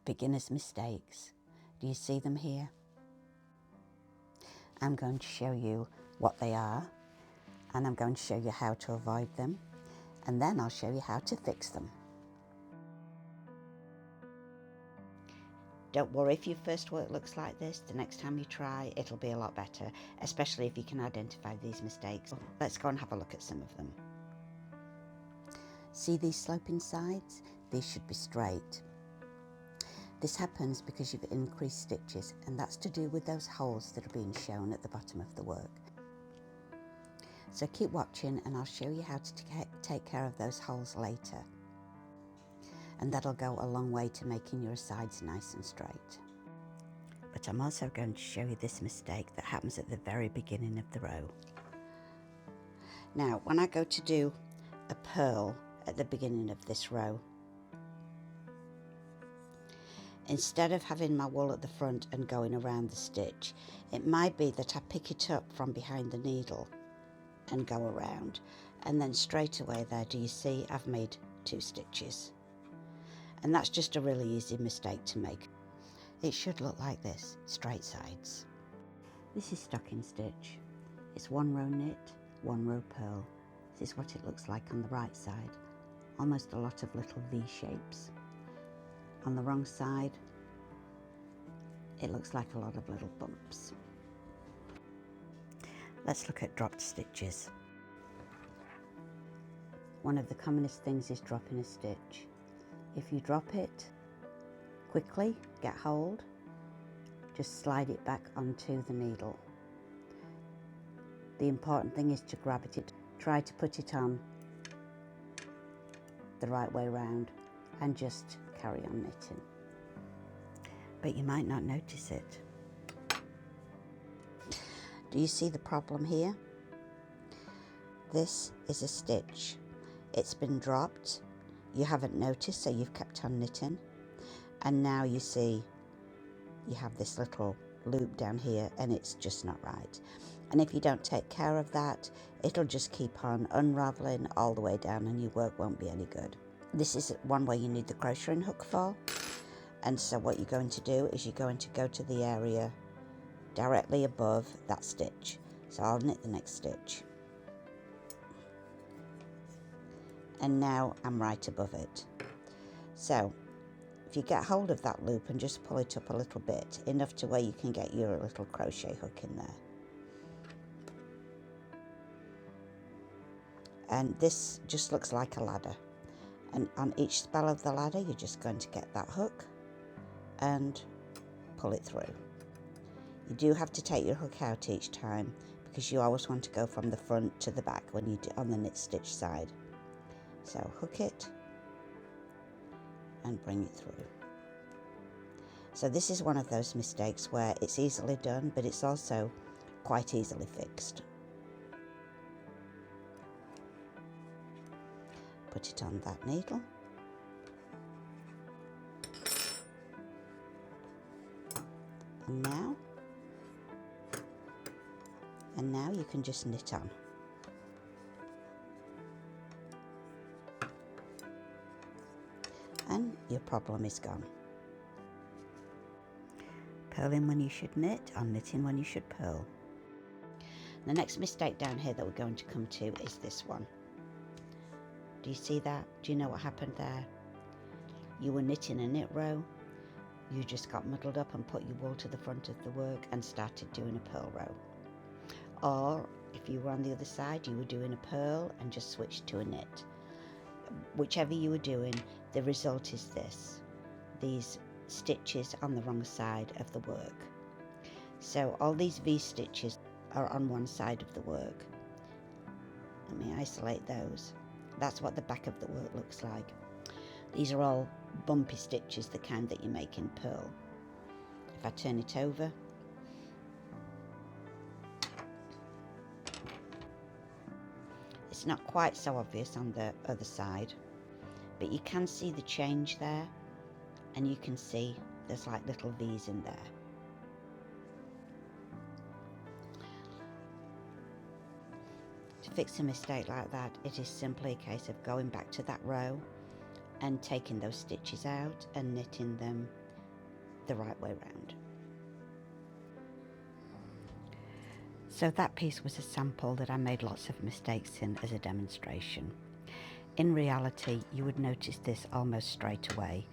beginner's mistakes. Do you see them here? I'm going to show you what they are, and I'm going to show you how to avoid them, and then I'll show you how to fix them. Don't worry if your first work looks like this. The next time you try, it'll be a lot better, especially if you can identify these mistakes. Let's go and have a look at some of them. See these sloping sides? These should be straight. This happens because you've increased stitches, and that's to do with those holes that are being shown at the bottom of the work. So keep watching and I'll show you how to take care of those holes later. And that'll go a long way to making your sides nice and straight. But I'm also going to show you this mistake that happens at the very beginning of the row. Now, when I go to do a purl at the beginning of this row, instead of having my wool at the front and going around the stitch, it might be that I pick it up from behind the needle and go around, and then straight away there, do you see I've made 2 stitches? And that's just a really easy mistake to make. It should look like this, straight sides. This is stocking stitch. It's 1 row knit, 1 row purl. This is what it looks like on the right side. Almost a lot of little V shapes. On the wrong side, it looks like a lot of little bumps. Let's look at dropped stitches. One of the commonest things is dropping a stitch. If you drop it quickly, get hold, just slide it back onto the needle. The important thing is to grab it, try to put it on the right way round and just carry on knitting. But you might not notice it. Do you see the problem here? This is a stitch. It's been dropped. You haven't noticed, so you've kept on knitting. And now you see you have this little loop down here and it's just not right. And if you don't take care of that, it'll just keep on unraveling all the way down and your work won't be any good. This is one way you need the crocheting hook for. And so what you're going to do is you're going to go to the area directly above that stitch. So I'll knit the next stitch. And now I'm right above it. So if you get hold of that loop and just pull it up a little bit, enough to where you can get your little crochet hook in there. And this just looks like a ladder. And on each spell of the ladder, you're just going to get that hook and pull it through. You do have to take your hook out each time because you always want to go from the front to the back when you do on the knit stitch side. So hook it and bring it through. So this is one of those mistakes where it's easily done, but it's also quite easily fixed. Put it on that needle. And now you can just knit on. And your problem is gone. Purling when you should knit, or knitting when you should purl. The next mistake down here that we're going to come to is this one. Do you see that? Do you know what happened there? You were knitting a knit row, you just got muddled up and put your wool to the front of the work and started doing a purl row. Or if you were on the other side, you were doing a purl and just switched to a knit. Whichever you were doing, the result is this. These stitches on the wrong side of the work. So all these V stitches are on one side of the work. Let me isolate those. That's what the back of the work looks like. These are all bumpy stitches, the kind that you make in purl. If I turn it over, it's not quite so obvious on the other side, but you can see the change there, and you can see there's like little V's in there. To fix a mistake like that, it is simply a case of going back to that row and taking those stitches out and knitting them the right way round. So that piece was a sample that I made lots of mistakes in as a demonstration. In reality, you would notice this almost straight away,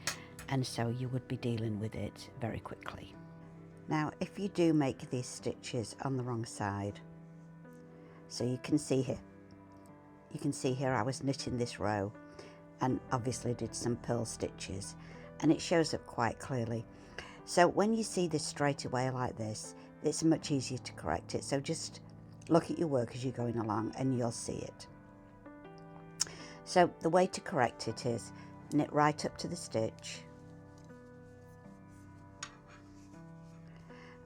and so you would be dealing with it very quickly. Now, if you do make these stitches on the wrong side, so you can see here I was knitting this row and obviously did some purl stitches, and it shows up quite clearly. So when you see this straight away like this, it's much easier to correct it. So just look at your work as you're going along and you'll see it. So the way to correct it is knit right up to the stitch,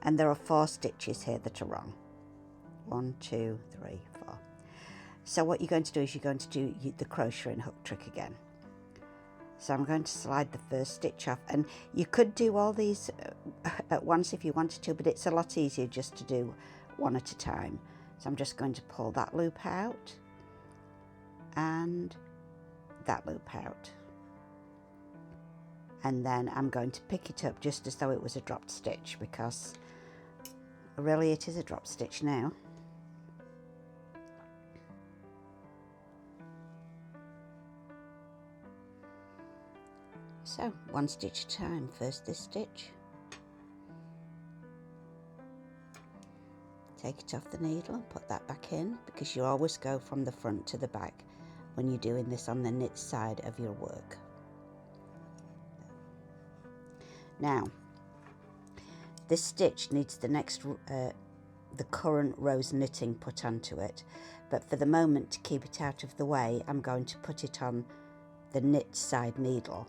and there are 4 stitches here that are wrong. 1, 2, 3, 4. So what you're going to do is you're going to do the crocheting hook trick again. So I'm going to slide the first stitch off, and you could do all these at once if you wanted to, but it's a lot easier just to do one at a time. So I'm just going to pull that loop out and that loop out, and then I'm going to pick it up just as though it was a dropped stitch, because really it is a drop stitch now. So 1 stitch at a time. First this stitch, take it off the needle and put that back in, because you always go from the front to the back when you're doing this on the knit side of your work. Now this stitch needs the current row's knitting put onto it, but for the moment, to keep it out of the way, I'm going to put it on the knit side needle.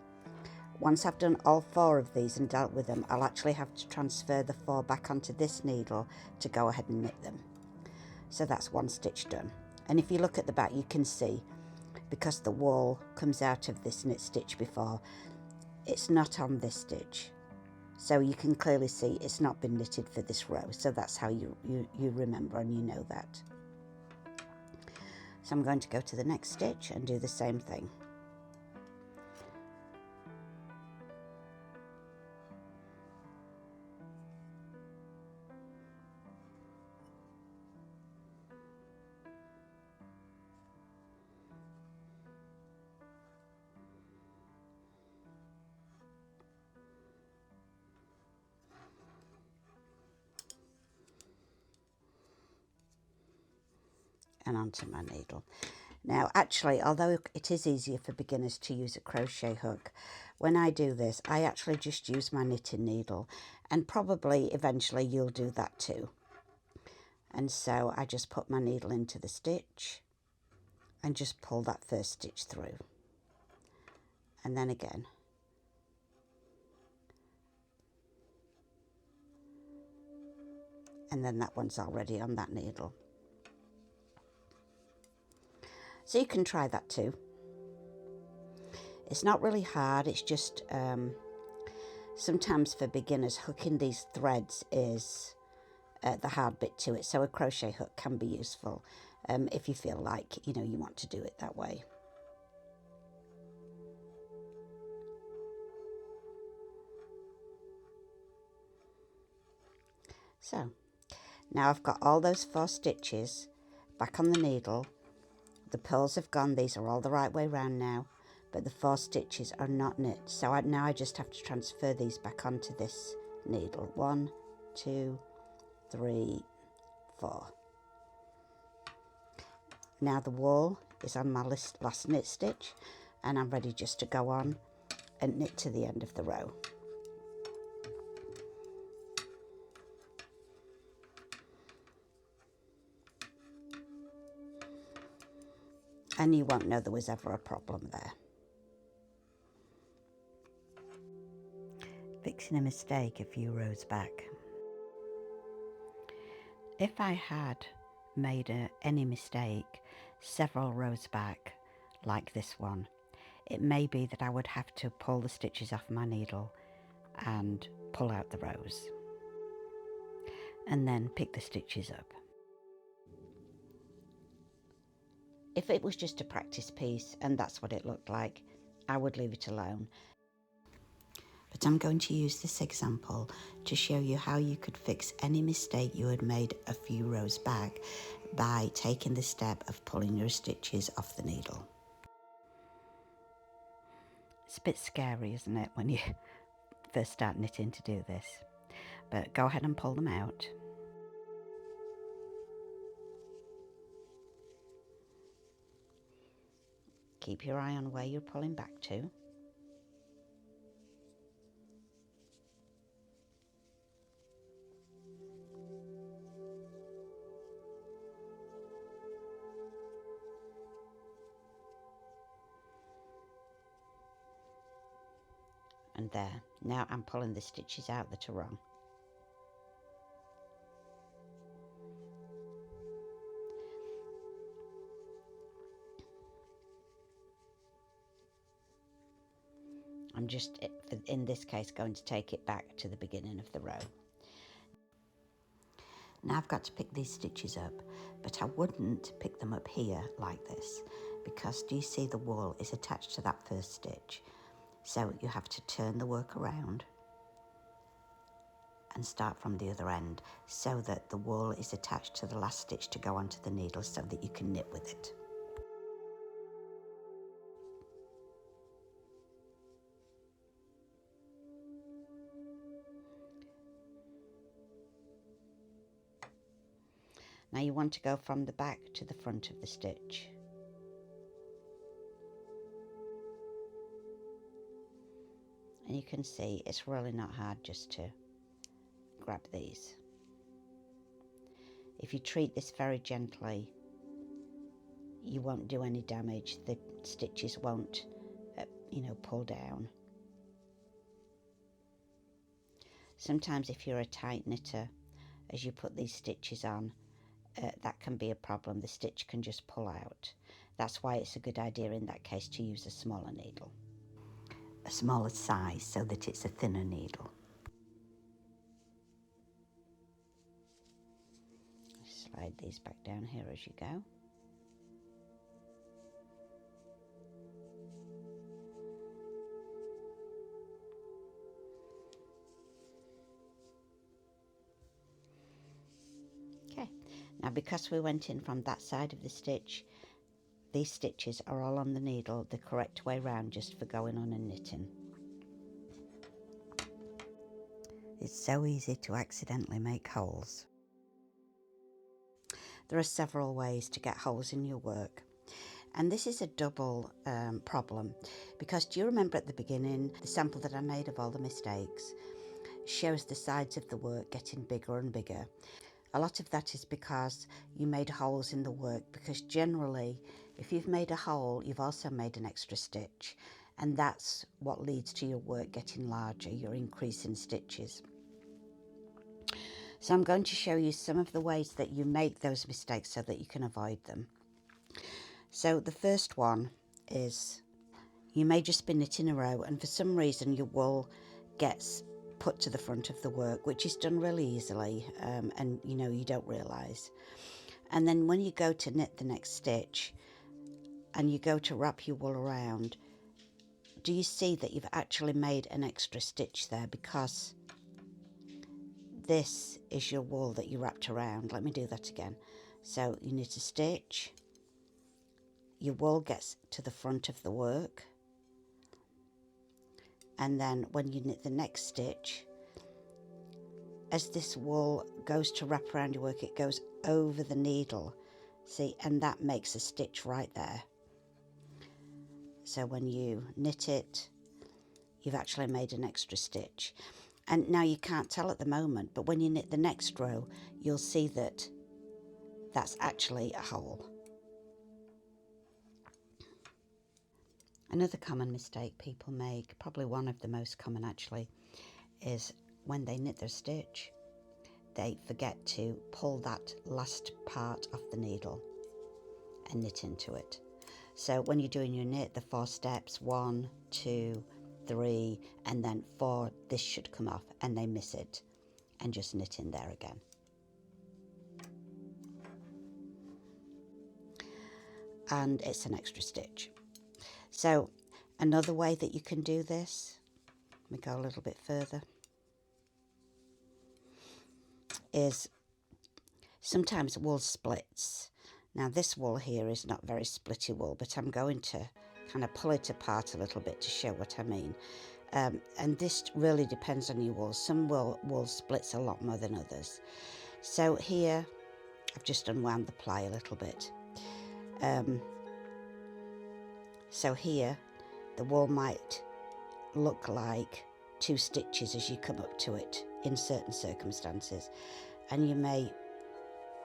Once I've done all 4 of these and dealt with them, I'll actually have to transfer the 4 back onto this needle to go ahead and knit them. So that's 1 stitch done. And if you look at the back, you can see, because the wool comes out of this knit stitch before, it's not on this stitch. So you can clearly see it's not been knitted for this row. So that's how you remember and you know that. So I'm going to go to the next stitch and do the same thing. And onto my needle. Now actually, although it is easier for beginners to use a crochet hook, when I do this I actually just use my knitting needle, and probably eventually you'll do that too. And so I just put my needle into the stitch and just pull that first stitch through, and then again, and then that one's already on that needle. So you can try that too. It's not really hard, it's just sometimes for beginners, hooking these threads is the hard bit to it. So a crochet hook can be useful if you feel like, you want to do it that way. So now I've got all those 4 stitches back on the needle. The purls have gone, these are all the right way round now, but the 4 stitches are not knit. So now I just have to transfer these back onto this needle. 1, 2, 3, 4. Now the wool is on my last knit stitch, and I'm ready just to go on and knit to the end of the row. And you won't know there was ever a problem there. Fixing a mistake a few rows back. If I had made any mistake several rows back, like this one, it may be that I would have to pull the stitches off my needle and pull out the rows, and then pick the stitches up. If it was just a practice piece and that's what it looked like, I would leave it alone. but I'm going to use this example to show you how you could fix any mistake you had made a few rows back by taking the step of pulling your stitches off the needle. It's a bit scary, isn't it, when you first start knitting to do this, but go ahead and pull them out. Keep your eye on where you're pulling back to. And there, now I'm pulling the stitches out that are wrong. I'm just, in this case, going to take it back to the beginning of the row. Now I've got to pick these stitches up, but I wouldn't pick them up here like this, because do you see the wool is attached to that first stitch? So you have to turn the work around and start from the other end so that the wool is attached to the last stitch to go onto the needle so that you can knit with it. Now you want to go from the back to the front of the stitch. And you can see it's really not hard just to grab these. If you treat this very gently, you won't do any damage. The stitches won't, pull down. Sometimes if you're a tight knitter, as you put these stitches on, that can be a problem. The stitch can just pull out. That's why it's a good idea in that case to use a smaller needle. A smaller size so that it's a thinner needle. Slide these back down here as you go. Okay, now because we went in from that side of the stitch, these stitches are all on the needle the correct way round just for going on and knitting. It's so easy to accidentally make holes. There are several ways to get holes in your work, and this is a double problem, because do you remember at the beginning the sample that I made of all the mistakes shows the sides of the work getting bigger and bigger? A lot of that is because you made holes in the work, because generally if you've made a hole you've also made an extra stitch, and that's what leads to your work getting larger, your increase in stitches. So I'm going to show you some of the ways that you make those mistakes so that you can avoid them. So the first one is, you may just be knitting a row and for some reason your wool gets put to the front of the work, which is done really easily, and you don't realise. And then when you go to knit the next stitch and you go to wrap your wool around, do you see that you've actually made an extra stitch there, because this is your wool that you wrapped around. Let me do that again. So you knit a stitch, your wool gets to the front of the work, and then when you knit the next stitch, as this wool goes to wrap around your work, it goes over the needle, see, and that makes a stitch right there. So when you knit it, you've actually made an extra stitch. And now you can't tell at the moment, but when you knit the next row, you'll see that that's actually a hole. Another common mistake people make, probably one of the most common actually, is when they knit their stitch, they forget to pull that last part off the needle and knit into it. So when you're doing your knit, the 4 steps, 1, 2, 3, and then 4, this should come off, and they miss it and just knit in there again. And it's an extra stitch. So another way that you can do this let me go a little bit further, is sometimes wool splits. Now this wool here is not very splitty wool, but I'm going to kind of pull it apart a little bit to show what I mean. And this really depends on your wool. Some wool splits a lot more than others. So here I've just unwound the ply a little bit. So here the wool might look like 2 stitches as you come up to it in certain circumstances, and you may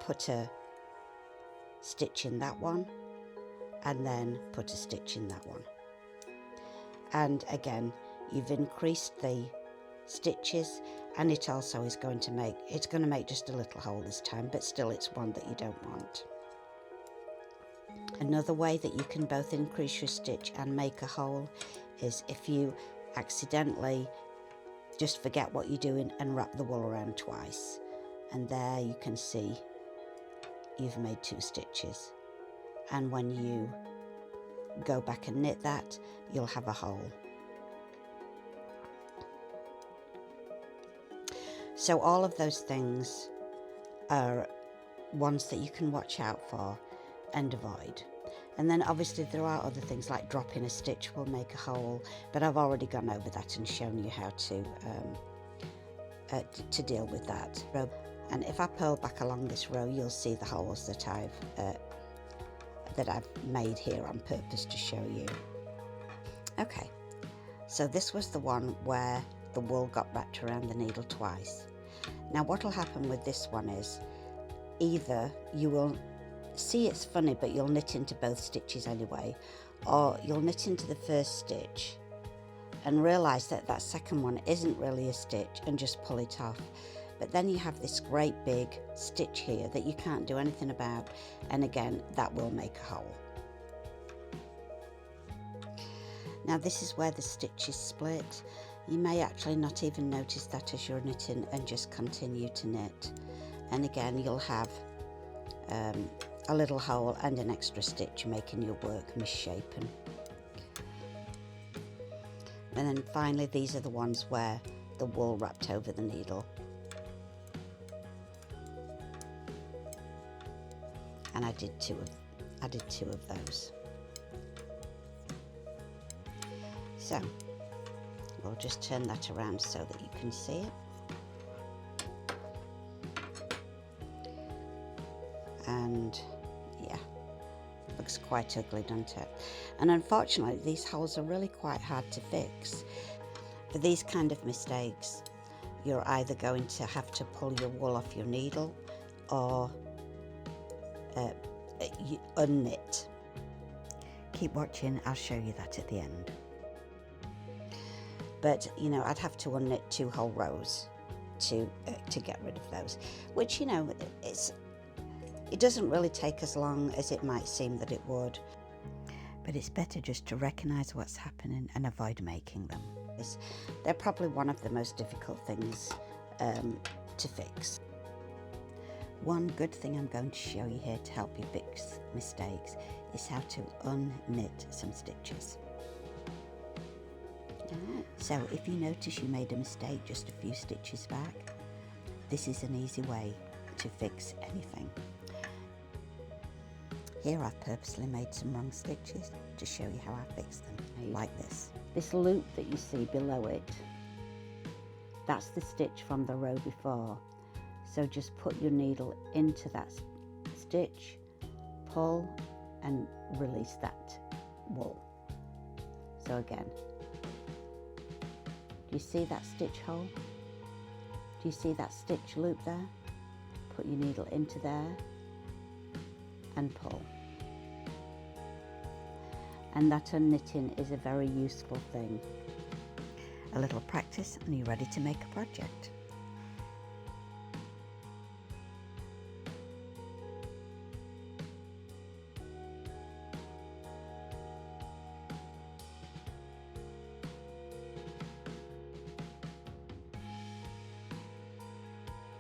put a stitch in that one and then put a stitch in that one, and again you've increased the stitches, and it also is going to make just a little hole this time, but still it's one that you don't want. Another way that you can both increase your stitch and make a hole is if you accidentally just forget what you're doing and wrap the wool around twice, and there you can see you've made 2 stitches, and when you go back and knit that, you'll have a hole. So all of those things are ones that you can watch out for and avoid. And then obviously there are other things like dropping a stitch will make a hole, but I've already gone over that and shown you how to deal with that. And if I purl back along this row, you'll see the holes that I've made here on purpose to show you. Okay, so this was the one where the wool got wrapped around the needle twice. Now what will happen with this one is either you will see it's funny but you'll knit into both stitches anyway, or you'll knit into the first stitch and realise that that second one isn't really a stitch and just pull it off. But then you have this great big stitch here that you can't do anything about, and again that will make a hole. Now this is where the stitch is split. You may actually not even notice that as you're knitting and just continue to knit, and again you'll have a little hole and an extra stitch making your work misshapen. And then finally these are the ones where the wool wrapped over the needle, and I did two of those. So we'll just turn that around so that you can see it. And yeah, looks quite ugly, doesn't it? And unfortunately these holes are really quite hard to fix. For these kind of mistakes, you're either going to have to pull your wool off your needle or you unknit. Keep watching, I'll show you that at the end. But you know, I'd have to unknit 2 whole rows to get rid of those, which, you know, it doesn't really take as long as it might seem that it would, but it's better just to recognise what's happening and avoid making them. They're probably one of the most difficult things to fix. One good thing I'm going to show you here to help you fix mistakes is how to unknit some stitches. So if you notice you made a mistake just a few stitches back, this is an easy way to fix anything. Here I've purposely made some wrong stitches to show you how I fix them, like this. This loop that you see below it, that's the stitch from the row before. So just put your needle into that stitch, pull and release that wool. So again, do you see that stitch hole? Do you see that stitch loop there? Put your needle into there and pull. And that unknitting is a very useful thing. A little practice and you're ready to make a project.